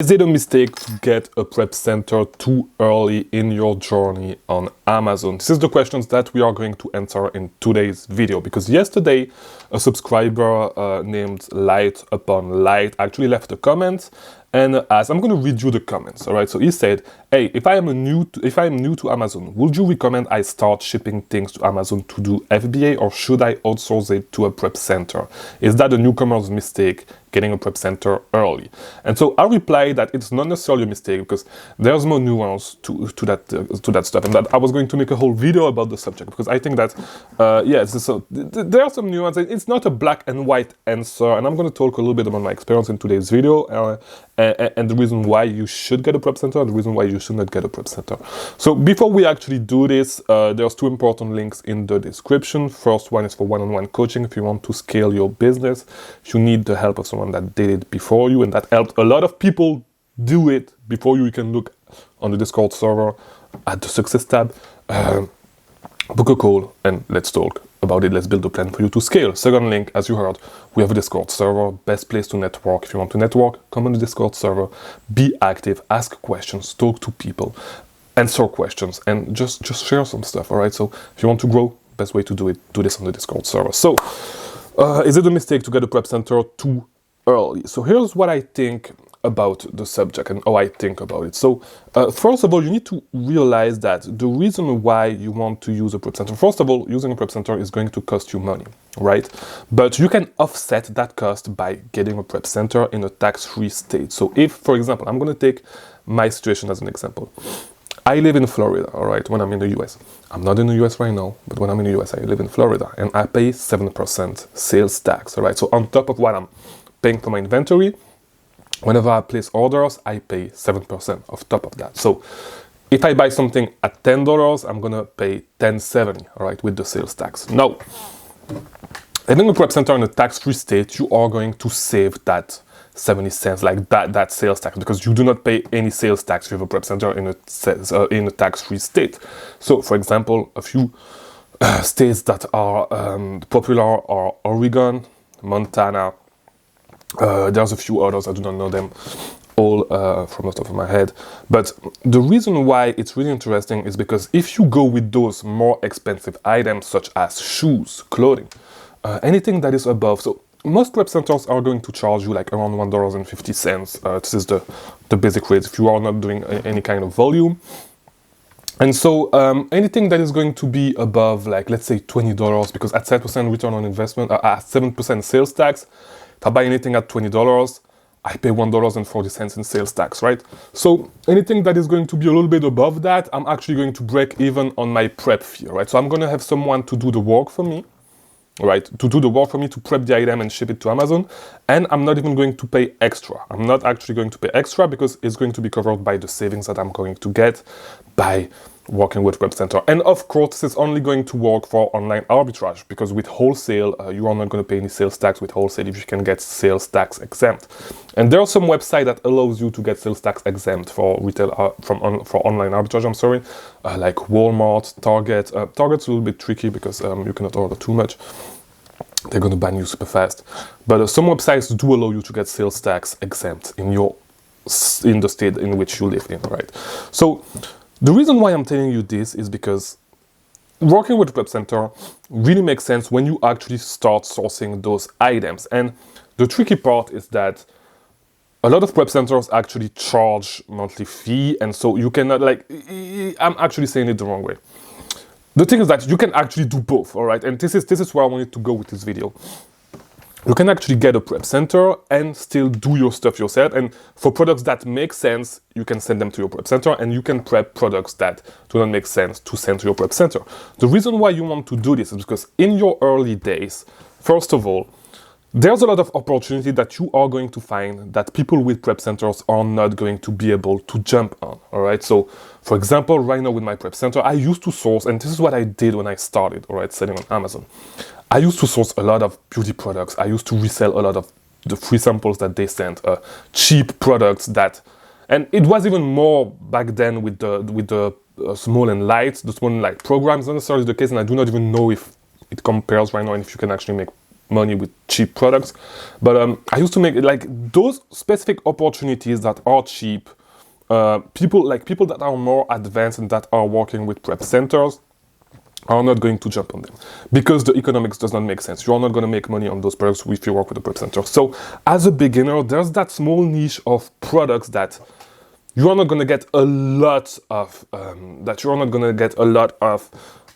Is it a mistake to get a prep center too early in your journey on Amazon? This is the questions that we are going to answer in today's video, because yesterday a subscriber named Light Upon Light actually left a comment and asked, I'm going to read you the comments. All right, so he said, hey, if I am new to Amazon, would you recommend I start shipping things to Amazon to do FBA, or should I outsource it to a prep center? Is that a newcomer's mistake, getting a prep center early? And so I replied that it's not necessarily a mistake, because there's more nuance to that stuff, and that I was going to make a whole video about the subject, because I think that there are some nuance. It's not a black and white answer, and I'm going to talk a little bit about my experience in today's video, and the reason why you should get a prep center and the reason why you should not get a prep center. So before we actually do this, there's two important links in the description. First one is for one-on-one coaching if you want to scale your business, if you need the help of someone that did it before you and that helped a lot of people do it before you. You can look on the Discord server at the success tab, book a call, and let's talk about it. Let's build a plan for you to scale. Second link, as you heard, we have a Discord server, best place to network. If you want to network, come on the Discord server, be active, ask questions, talk to people, answer questions, and just share some stuff. All right, so if you want to grow, best way to do it, do this on the Discord server. So is it a mistake to get a prep center too early? So here's what I think about the subject and how I think about it. So first of all, you need to realize that the reason why you want to use a prep center, first of all, using a prep center is going to cost you money, right? But you can offset that cost by getting a prep center in a tax-free state. So if, for example, I'm going to take my situation as an example. I live in Florida, all right, when I'm in the US. I'm not in the US right now, but when I'm in the US, I live in Florida, and I pay 7% sales tax, all right? So on top of what I'm paying for my inventory, whenever I place orders, I pay 7% of top of that. So if I buy something at $10, I'm gonna pay $10.70, all right, with the sales tax. Now, having a prep center in a tax-free state, you are going to save that 70 cents, like that sales tax, because you do not pay any sales tax with a prep center in a tax-free state. So, for example, a few states that are popular are Oregon, Montana. There's a few others, I do not know them all from the top of my head. But the reason why it's really interesting is because if you go with those more expensive items, such as shoes, clothing, anything that is above, so most prep centers are going to charge you like around $1.50. This is the basic rate if you are not doing any kind of volume. And so anything that is going to be above, like, let's say $20, because at 7% return on investment, at 7% sales tax, if I buy anything at $20, I pay $1.40 in sales tax, right? So anything that is going to be a little bit above that, I'm actually going to break even on my prep fee, right? So I'm going to have someone to do the work for me, right? To do the work for me, to prep the item and ship it to Amazon. And I'm not even going to pay extra. I'm not actually going to pay extra because it's going to be covered by the savings that I'm going to get by working with Prep Center. And of course, this is only going to work for online arbitrage, because with wholesale, you are not going to pay any sales tax with wholesale if you can get sales tax exempt. And there are some websites that allows you to get sales tax exempt for retail, for online arbitrage, I'm sorry, like Walmart, Target. Target's a little bit tricky because you cannot order too much. They're going to ban you super fast. But some websites do allow you to get sales tax exempt in the state in which you live in, right? So the reason why I'm telling you this is because working with Prep Center really makes sense when you actually start sourcing those items. And the tricky part is that a lot of prep centers actually charge monthly fee, and so you cannot, like, I'm actually saying it the wrong way. The thing is that you can actually do both, all right? And this is where I wanted to go with this video. You can actually get a prep center and still do your stuff yourself. And for products that make sense, you can send them to your prep center, and you can prep products that do not make sense to send to your prep center. The reason why you want to do this is because in your early days, first of all, there's a lot of opportunity that you are going to find that people with prep centers are not going to be able to jump on, all right? So, for example, right now with my prep center, I used to source, and this is what I did when I started, all right, selling on Amazon. I used to source a lot of beauty products. I used to resell a lot of the free samples that they sent, cheap products that, and it was even more back then with the small and light, the small and light programs. Not necessarily the case, and I do not even know if it compares right now and if you can actually make money with cheap products. But I used to make like those specific opportunities that are cheap. People that are more advanced and that are working with prep centers are not going to jump on them because the economics does not make sense. You are not going to make money on those products if you work with a prep center. So as a beginner, there's that small niche of products that you are not going to get a lot of,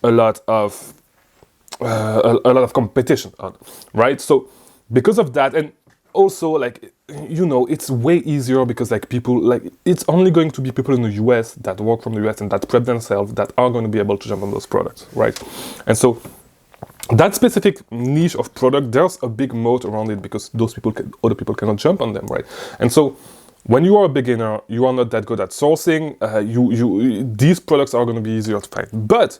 a lot of competition on, right? So because of that, and also like, you know, it's way easier because like people, like it's only going to be people in the US that work from the US and that prep themselves that are going to be able to jump on those products, right? And so that specific niche of product, there's a big moat around it because those people, other people cannot jump on them, right? And so when you are a beginner, you are not that good at sourcing. These products are going to be easier to find, but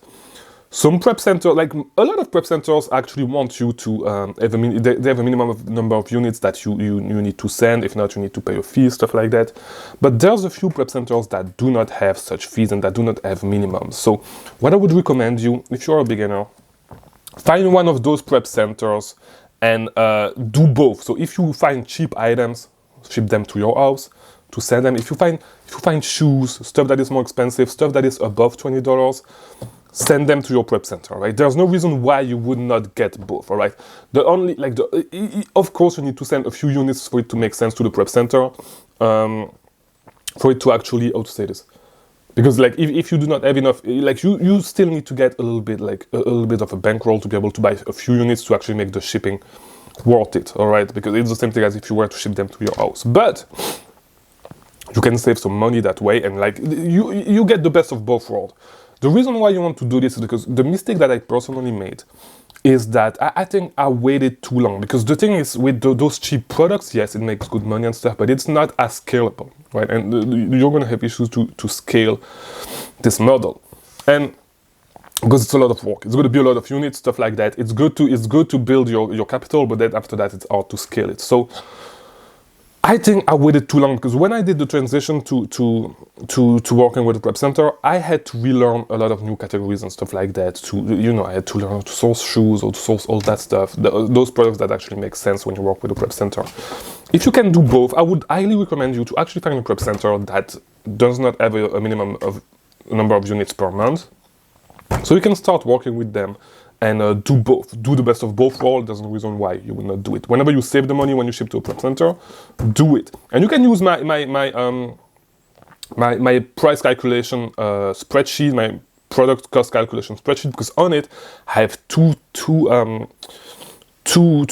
some prep centers, like a lot of prep centers, actually want you to have they have a minimum of number of units that you need to send. If not, you need to pay a fee, stuff like that. But there's a few prep centers that do not have such fees and that do not have minimums. So what I would recommend you, if you're a beginner, find one of those prep centers and do both. So if you find cheap items, ship them to your house to sell them. If you find shoes, stuff that is more expensive, stuff that is above $20, send them to your prep center, right? There's no reason why you would not get both, all right? Of course, you need to send a few units for it to make sense to the prep center, for it to actually, how to say this? Because like if you do not have enough, like you still need to get a little bit of a bankroll to be able to buy a few units to actually make the shipping worth it, all right? Because it's the same thing as if you were to ship them to your house. But you can save some money that way, and like you get the best of both worlds. The reason why you want to do this is because the mistake that I personally made is that I think I waited too long. Because the thing is, with those cheap products, yes, it makes good money and stuff, but it's not as scalable, right? And you're going to have issues to scale this model. And because it's a lot of work, it's going to be a lot of units, stuff like that. It's good to build your capital, but then after that, it's hard to scale it. So I think I waited too long because when I did the transition to working with a prep center, I had to relearn a lot of new categories and stuff like that. I had to learn how to source shoes or to source all that stuff, those products that actually make sense when you work with a prep center. If you can do both, I would highly recommend you to actually find a prep center that does not have a minimum of number of units per month. So you can start working with them and do both. Do the best of both worlds. There's no reason why you would not do it. Whenever you save the money when you ship to a prep center, do it. And you can use my price calculation spreadsheet, my product cost calculation spreadsheet, because on it I have two. So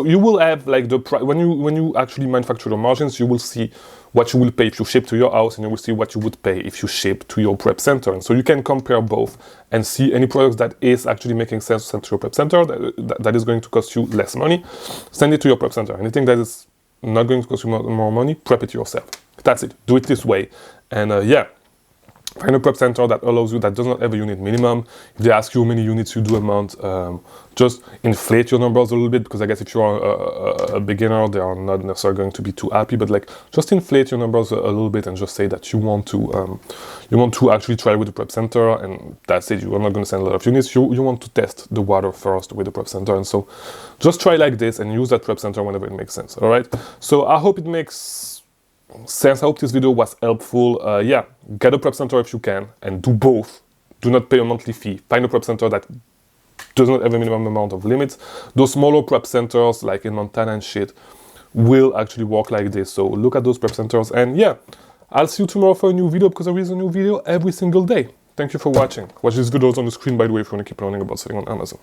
you will have like the price when you actually manufacture the margins. You will see what you will pay if you ship to your house, and you will see what you would pay if you ship to your prep center. And so you can compare both and see any products that is actually making sense to send to your prep center that is going to cost you less money. Send it to your prep center. Anything that is not going to cost you more money, prep it yourself. That's it. Do it this way, and find a prep center that allows you, that does not have a unit minimum. If they ask you how many units you do a month, just inflate your numbers a little bit, because I guess if you are a beginner, they are not necessarily going to be too happy, but like just inflate your numbers a little bit and just say that you want to actually try with the prep center, and that's it. You are not going to send a lot of units. You want to test the water first with the prep center, and so just try like this and use that prep center whenever it makes sense, all right? So I hope it makes sense. I hope this video was helpful. Get a prep center if you can and do both. Do not pay a monthly fee. Find a prep center that does not have a minimum amount of limits. Those smaller prep centers like in Montana and shit will actually work like this. So look at those prep centers, and I'll see you tomorrow for a new video, because there is a new video every single day. Thank you for watching. Watch these videos on the screen, by the way, if you want to keep learning about selling on Amazon.